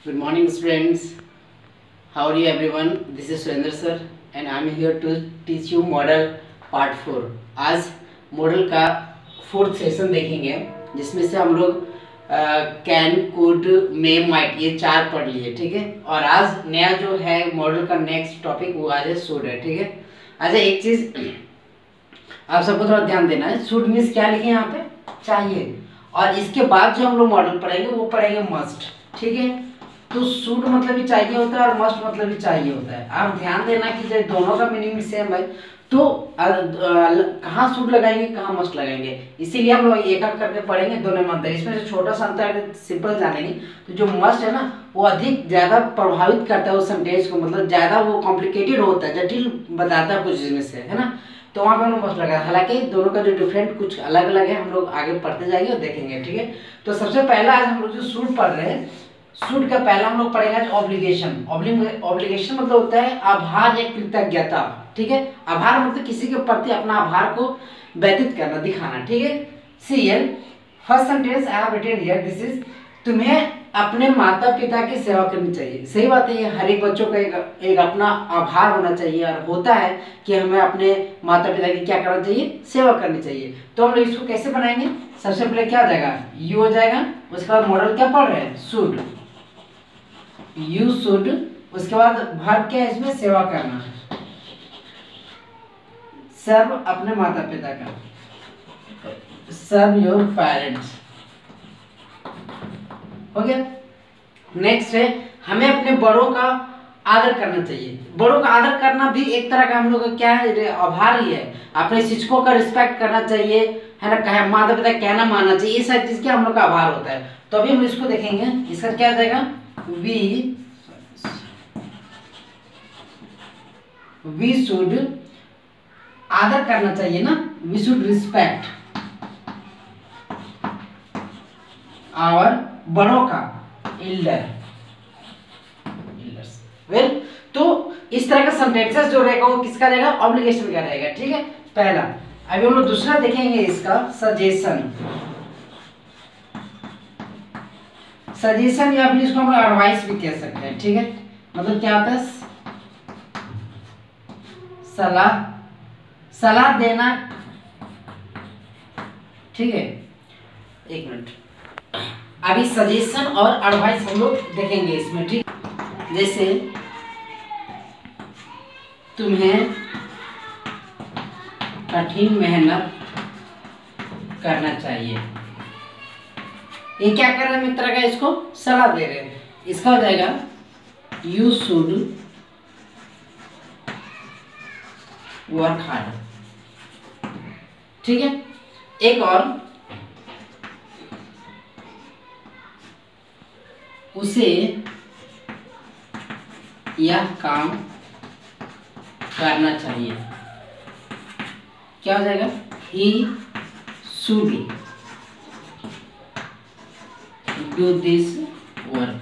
Good morning, students. How are you, everyone? This is Surendra sir, and I am here to teach you model part 4। आज model का 4th session देखेंगे, जिसमें से हम लोग can, could, may, might ये 4 पढ़ लिए, ठीक है। और आज नया जो है मॉडल का नेक्स्ट टॉपिक वो आज है शुड है, ठीक है। अच्छा, एक चीज आप सबको थोड़ा ध्यान देना है, शुड मीन्स क्या लिखे यहाँ पे, चाहिए। और इसके बाद जो हम लोग मॉडल पढ़ेंगे वो पढ़ेंगे मस्ट, ठीक है। तो शुड मतलब भी चाहिए होता है और मस्ट मतलब भी चाहिए होता है। आप ध्यान देना कि जब दोनों का मीनिंग सेम है तो कहाँ शुड लगाएंगे कहाँ मस्ट लगाएंगे, इसीलिए हम लोग एक एक करके पढ़ेंगे दोनों में अंतर। इसमें से छोटा सा अंतर सिंपल जानेंगे तो जो मस्ट है ना वो अधिक ज़्यादा प्रभावित करता है उस सेंटेंस को, मतलब ज़्यादा वो कॉम्प्लिकेटेड होता है, जटिल बताता है कुछ चीज़ से, है ना। तो वहाँ पे हम लोग मस्ट लगा, हालांकि दोनों का जो डिफरेंट कुछ अलग अलग है, हम लोग आगे पढ़ते जाएंगे और देखेंगे, ठीक है। तो सबसे पहला आज हम लोग जो शुड पढ़ रहे हैं, शुड का पहला हम लोग पढ़ेगा ऑब्लिगेशन। ऑब्लिगेशन मतलब होता है आभार या कृतज्ञता, ठीक है। आभार मतलब किसी के प्रति अपना आभार को व्यतीत करना, दिखाना, ठीक है। CL first sentence I have written here, this is तुम्हें अपने माता पिता की सेवा करनी चाहिए। सही बात है, ये हर एक बच्चों का एक अपना आभार होना चाहिए और होता है कि हमें अपने माता पिता की क्या करना चाहिए, सेवा करनी चाहिए। तो हम लोग इसको कैसे बनाएंगे, सबसे पहले क्या हो जाएगा, यू हो जाएगा, उसके बाद मॉडल क्या पढ़ रहे हैं, शुड, यू शुड, उसके बाद वर्ब क्या है इसमें, सेवा करना, सर्व अपने माता पिता का, सर्व योर पेरेंट्स, हो गया। नेक्स्ट है हमें अपने बड़ों का आदर करना चाहिए। बड़ों का आदर करना भी एक तरह का हम लोग का क्या है, आभार ही है। अपने शिक्षकों का रिस्पेक्ट करना चाहिए, है ना, कहे माता पिता कहना मानना चाहिए, ये सारी चीज का हम लोग का आभार होता है। तो अभी हम इसको देखेंगे, इसका क्या हो जाएगा, वी शुड, आदर करना चाहिए ना, वी शुड रिस्पेक्ट और बड़ों का, एल्डर्स, वेल। तो इस तरह का सेंटेंसेस जो रहेगा वो किसका रहेगा, ऑब्लिगेशन का रहेगा, ठीक है, पहला। अभी हम लोग दूसरा देखेंगे, इसका सजेशन, सजेशन या फिर इसको हम एडवाइस भी कह सकते हैं, ठीक है। मतलब क्या होता है, सलाह, सलाह देना, ठीक है। एक मिनट, अभी सजेशन और एडवाइस हम लोग देखेंगे इसमें, ठीक। जैसे तुम्हें कठिन मेहनत करना चाहिए, ये क्या कर रहे हैं मित्र का, इसको सलाह दे रहे हैं। इसका हो जाएगा यू शुड वर्क हार्ड, ठीक है। एक और, उसे यह काम करना चाहिए, क्या हो जाएगा, he should do this work.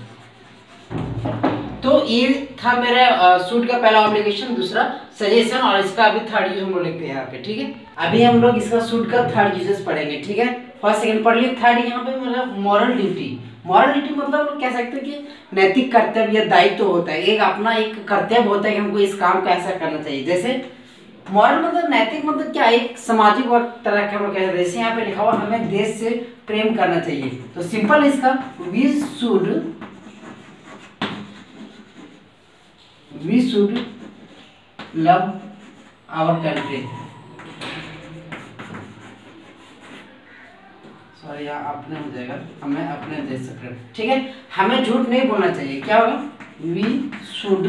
तो ये था मेरा शुड का पहला ऑब्लिगेशन, दूसरा सजेशन, और इसका अभी थर्ड यूज हम लोग लिखते हैं यहाँ पे, ठीक है। अभी हम लोग इसका शुड का थर्ड यूजेस पढ़ेंगे, ठीक है। फर्स्ट सेकंड पढ़ लिए, थर्ड यहाँ पे मेरा मॉरल ड्यूटी। मॉरल ड्यूटी मतलब हम लोग कह सकते हैं कि नैतिक कर्तव्य या दायित्व होता है, एक अपना एक कर्तव्य होता है कि हमको इस काम को ऐसा करना चाहिए। जैसे मॉरल मतलब नैतिक मतलब क्या, एक सामाजिक और तरह का हम लोग कहते हैं। जैसे यहाँ पे लिखा हुआ हमें देश से प्रेम करना चाहिए, तो सिंपल इसका we should love our country, sorry यहाँ अपने हो जाएगा, हमें अपने देश से प्रेम, ठीक है। हमें झूठ नहीं बोलना चाहिए, क्या होगा, we should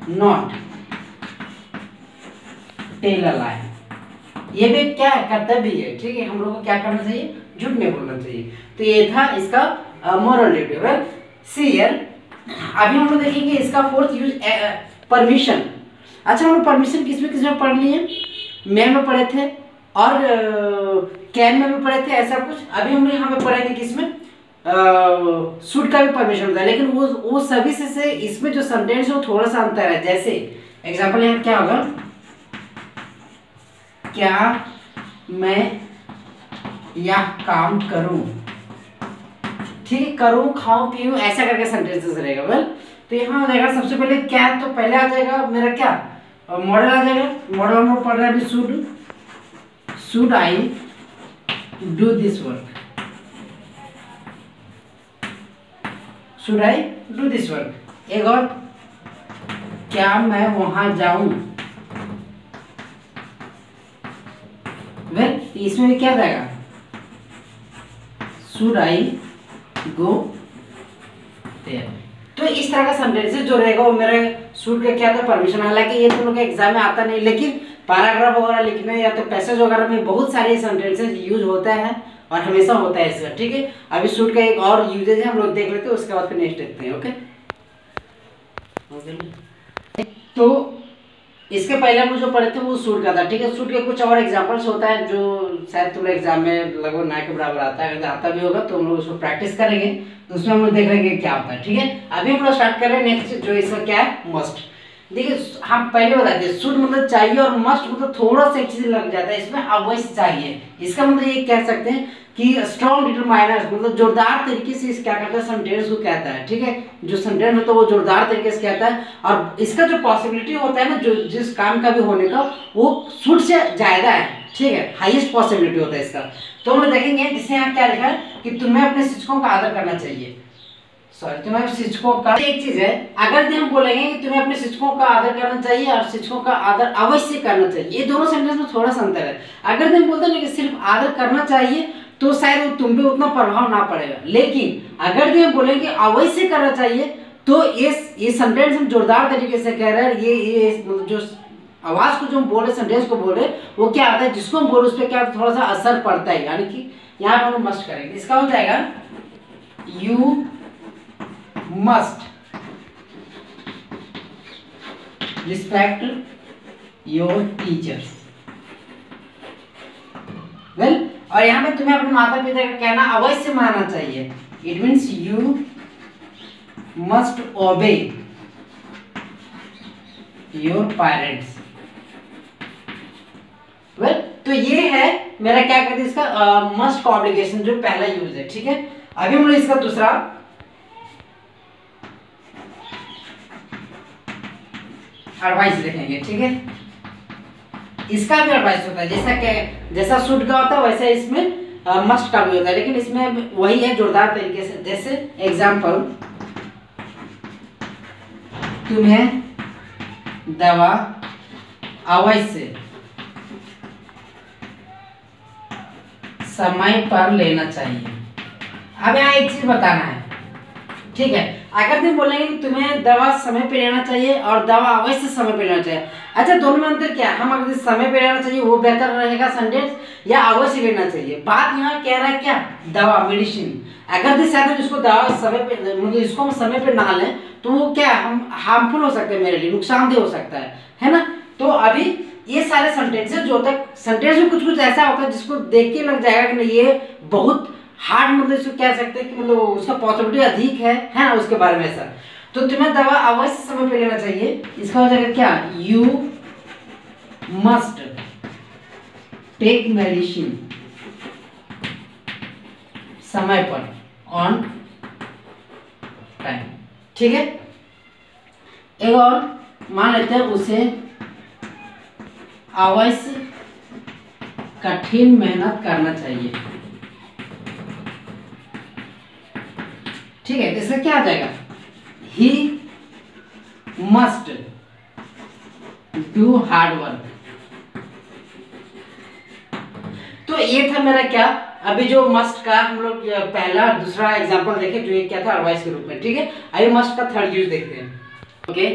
not tell a lie. ये भी क्या है, कर्तव्य है, ठीक है। हम लोग को क्या करना चाहिए, झूठ नहीं बोलना चाहिए। तो ये था इसका मोरल ड्यूटी। सीएल अभी हम लोग देखेंगे इसका फोर्थ यूज, परमिशन। अच्छा, हम लोग परमिशन किसमें पढ़ लिए, में पढ़े थे और कैन में भी पढ़े थे, ऐसा कुछ। अभी हम लोग यहाँ पे पढ़ेंगे किसमें, शुड का भी परमिशन होता है, लेकिन वो सभी से इसमें जो सेंटेंस है वो थोड़ा सा अंतर है। जैसे एग्जांपल यहाँ क्या होगा, क्या मैं यह काम करूं, ठीक है, करूँ, खाऊं, पीऊं, ऐसा करके सेंटेंसेस रहेगा। वेल तो यहाँ हो जाएगा सबसे पहले क्या, तो पहले आ जाएगा मेरा क्या, मॉडल आ जाएगा। मॉडल हम लोग पढ़ रहे हैं अभी, should I do this work, should I do this work. एक और, क्या मैं वहां जाऊं। वेल इसमें भी क्या रहेगा, शुड आई गो देयर। तो इस तरह का सेंटेंसेस जो रहेगा वो मेरे शुड का क्या था, परमिशन। हालांकि ये तुम लोग के एग्जाम में आता नहीं, लेकिन पैराग्राफ वगैरह लिखने या तो पैसेज वगैरह में बहुत सारे सेंटेंसेस यूज होता है और हमेशा होता है इसका। ठीक है, अभी शुड का एक और यूजेज है, हम लोग देख लेते हैं, उसके बाद फिर नेक्स्ट देखते हैं। ओके, तो इसके पहले हम जो पढ़े थे वो शुड का था। ठीक है, शुड के कुछ और एग्जांपल्स होता है जो शायद तुम लोग एग्जाम में लगभग ना के बराबर आता है। अगर आता भी होगा तो हम लोग उसको प्रैक्टिस करेंगे, तो उसमें हम लोग देख लेंगे क्या होता है। ठीक है, अभी हम लोग स्टार्ट कर रहे हैं नेक्स्ट, जो इसका क्या है, मस्ट। देखिए हम पहले बताते हैं, शुड मतलब चाहिए और मस्ट मतलब थोड़ा सा एक चीज लग जाता है इसमें, अवश्य चाहिए। इसका मतलब ये कह सकते हैं कि स्ट्रॉन्ग डिटरमाइनर मतलब जोरदार तरीके से इस क्या करता है, सेंटेंस को कहता है। ठीक है, जो सेंटेंस होता है वो जोरदार तरीके से कहता है, और इसका जो पॉसिबिलिटी होता है ना, जो जिस काम का भी होने का, वो शुड से ज्यादा है। ठीक है, हाईएस्ट पॉसिबिलिटी होता है इसका। तो हम देखेंगे जिससे यहाँ क्या लिखा है कि तुम्हें अपने शिक्षकों का आदर करना चाहिए। सॉरी, तुम्हें शिक्षकों का, एक चीज है, अगर हम बोलेंगे कि तुम्हें अपने शिक्षकों का आदर करना चाहिए और शिक्षकों का आदर अवश्य करना चाहिए, ये दोनों सेंटेंस में थोड़ा सा अंतर है। अगर हम बोलते हैं कि सिर्फ आदर करना चाहिए तो शायद वो तुम पे उतना प्रभाव ना पड़ेगा, लेकिन अगर हम बोलेंगे अवश्य करना चाहिए तो ये सेंटेंस हम जोरदार तरीके से कह रहे हैं। ये जो आवाज को जो हम बोल रहे, सेंटेंस को बोल रहे, वो क्या आता है, जिसको हम बोल उस पर क्या थोड़ा सा असर पड़ता है, यानी कि यहाँ पर हम मस्ट करेंगे। इसका हो जाएगा you must respect your teachers. Well, और यहाँ पे तुम्हें अपने माता पिता का कहना अवश्य मानना चाहिए। इट मीन्स यू मस्ट ओबे योर पेरेंट्स। वेल, तो ये है मेरा क्या कहते हैं इसका मस्ट का ऑब्लिगेशन, जो पहला यूज है। ठीक है, अभी हम लोग इसका दूसरा एडवाइस देखेंगे। ठीक है, इसका भी एडवाइस होता है, जैसा शुड का होता है वैसे इसमें मस्ट का भी होता है, लेकिन इसमें वही है जोरदार तरीके से। जैसे एग्जांपल, तुम्हें दवा अवश्य समय पर लेना चाहिए। अब यहाँ एक चीज बताना है। ठीक है, अगर तुम बोलेंगे कि तुम्हें दवा समय पे लेना चाहिए और दवा अवश्य समय पे लेना चाहिए, अच्छा दोनों में अंतर क्या है? हम अगर समय पे लेना चाहिए वो बेहतर रहेगा सेंटेंस, या अवश्य लेना चाहिए? बात यहाँ कह रहा है क्या, दवा, मेडिसिन। अगर जिसको दवा समय पे मतलब इसको हम समय पे ना लें तो वो क्या हम हार्मफुल हो सकते हैं, मेरे लिए नुकसानदेह हो सकता है ना। तो अभी ये सारे सेंटेंसेस जो होता है, सेंटेंस में कुछ कुछ ऐसा होता है जिसको देख के लग जाएगा कि नहीं ये बहुत हार्ड, मतलब इसको कह सकते हैं कि मतलब उसका पॉसिबिलिटी अधिक है ना, उसके बारे में ऐसा। तो तुम्हें दवा अवश्य समय पे लेना चाहिए, इसका हो जाएगा क्या, यू मस्ट टेक मेडिसिन समय पर, ऑन टाइम। ठीक है, एक और मान लेते हैं, उसे अवश्य कठिन मेहनत करना चाहिए। ठीक है, तो इसका क्या आ जाएगा, he must do hard work. तो ये था मेरा क्या, अभी जो मस्ट का हम लोग पहला दूसरा एग्जांपल देखे, जो ये क्या था एडवाइस के रूप में। ठीक है, अभी मस्ट का थर्ड यूज देखते हैं। ओके,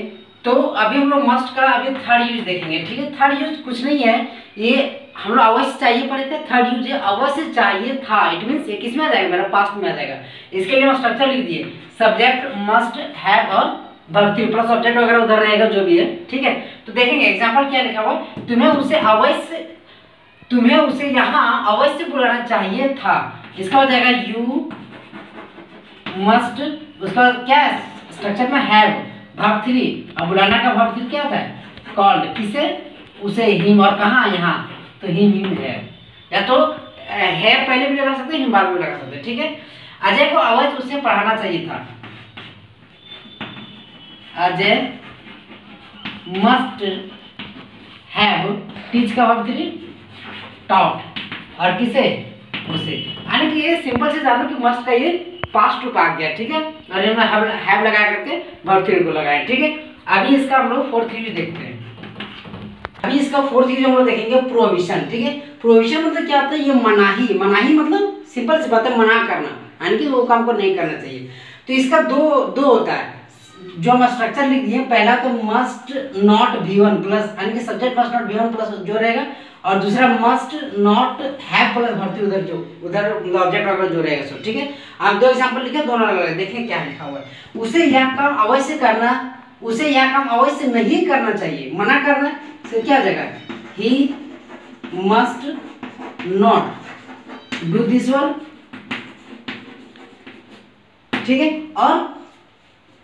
तो अभी हम लोग मस्ट का अभी थर्ड यूज देखेंगे। ठीक है, थर्ड यूज कुछ नहीं है, ये हम लोग अवश्य चाहिए पढ़े थे, थर्ड यूज अवश्य चाहिए था। इट मीन्स ये किस में आ जाएगा, मेरा पास्ट में आ जाएगा। इसके लिए हम स्ट्रक्चर लिख दिए, सब्जेक्ट मस्ट हैव और वर्ब थ्री प्लस सब्जेक्ट वगैरह उधर रहेगा जो भी है। ठीक है, तो देखेंगे एग्जांपल क्या लिखा हुआ, तुम्हें उसे यहाँ अवश्य बुलाना चाहिए था। इसका हो जाएगा यू मस्ट, उसका क्या है स्ट्रक्चर में हैव, वर्ब थ्री, अब बुलाना का वर्ब थ्री क्या होता है, कॉल्ड, किसे, उसे, हिम, और कहाँ यहाँ, तो हिम है, या तो है पहले भी लगा सकते हैं, हिम बाद में लगा सकते हैं। ठीक है, अजय को अवध उसे पढ़ाना चाहिए था। अजय मस्ट हैव टीच का वर्ब 3 टॉट, और किसे, उसे। यानी कि ये सिंपल से जानो कि मस्ट का ये पास्ट टू आ गया, ठीक है, और हमने हैव लगा करके वर्ब 3 को लगाया, ठीक है। अभी इसका हम लोग 4th यूज देखते हैं। अभी इसका 4th यूज हम लोग देखेंगे प्रोविजन, ठीक है। प्रोविजन मतलब क्या होता है, ये मनाही, मनाही मतलब सिंपल सी बात है, मना करना, यानी कि वो काम को नहीं करना चाहिए। तो इसका दो होता है, जो हम स्ट्रक्चर लिख दिए। पहला तो मस्ट नॉट V1 प्लस, यानी कि subject must not V1 plus जो रहेगा, और दूसरा मस्ट नॉट हैव प्लस भर्ती उधर ऑब्जेक्ट वगैरह जो रहेगा सो, ठीक है। आप 2 एग्जांपल लिखे, दोनों अलग देखें क्या लिखा हुआ है। उसे यह काम अवश्य करना, उसे यह काम अवश्य नहीं करना चाहिए, मना करना से क्या जगह, he must not do this work, ठीक है। और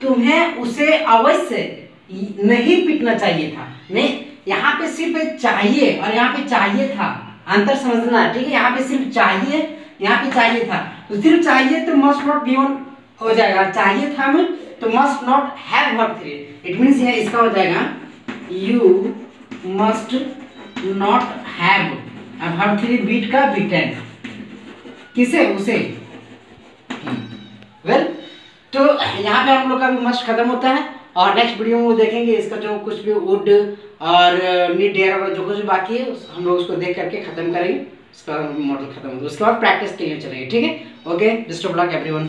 तुम्हें उसे अवश्य नहीं पीटना चाहिए था, नहीं, यहाँ पे सिर्फ चाहिए और यहाँ पे चाहिए था, अंतर समझना है, ठीक है। यहाँ पे सिर्फ चाहिए, यहाँ पे चाहिए था, तो सिर्फ चाहिए तो मस्ट नॉट V1 हो जाएगा, चाहिए था में तो must not have verb 3, it means ये इसका हो जाएगा you must not have verb 3 बीट का B10, किसे, उसे। वेल, तो यहाँ पे हम लोग का भी मस्ट खत्म होता है, और नेक्स्ट वीडियो में वो देखेंगे इसका जो कुछ भी वुड और नीड डेयर जो कुछ भी बाकी है हम लोग उसको देख करके खत्म करेंगे, उसका मॉडल खत्म होगा, उसके बाद प्रैक्टिस के लिए चलेंगे, ठीक है। Okay, best of luck everyone.